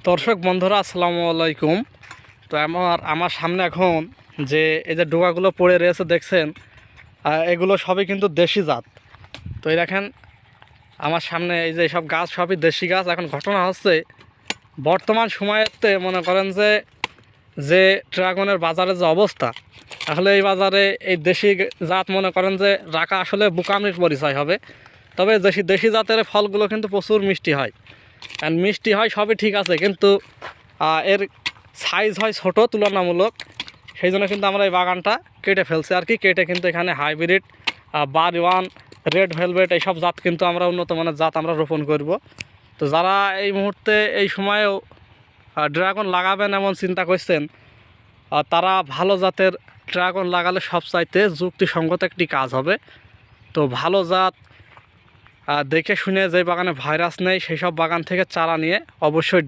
দর্শক বন্ধুরা আসসালামু আলাইকুম। তো আমার সামনে এখন যে এই যে ডোকাগুলো পড়ে রয়েছে দেখছেন, এগুলো সবই কিন্তু দেশি জাত। তো এই দেখেন আমার সামনে এই যে সব গাছ সবই দেশি গাছ। এখন ঘটনা হচ্ছে বর্তমান সময়েতে মনে করেন যে যে ড্রাগনের বাজারের যে অবস্থা, আসলে এই বাজারে এই দেশি জাত মনে করেন যে রাখা আসলে বোকামির পরিচয় হবে। তবে দেশি জাতের ফলগুলো কিন্তু প্রচুর মিষ্টি হয়, অ্যান্ড মিষ্টি হয় সবই ঠিক আছে, কিন্তু এর সাইজ হয় ছোট তুলনামূলক। সেই জন্য কিন্তু আমরা এই বাগানটা কেটে ফেলছি আর কি। কেটে কিন্তু এখানে হাইব্রিড বার 1 রেড ভেলভেট এইসব জাত কিন্তু আমরা উন্নত মানের জাত আমরা রোপণ করব। তো যারা এই মুহূর্তে এই সময়েও ড্রাগন লাগাবেন এমন চিন্তা করছেন, তারা ভালো জাতের ড্রাগন লাগালে সবচাইতে যুক্তিসঙ্গত একটি কাজ হবে। তো ভালো জাত দেখে শুনে যে বাগানে ভাইরাস নেই সেই সব বাগান থেকে চারা নিয়ে অবশ্যই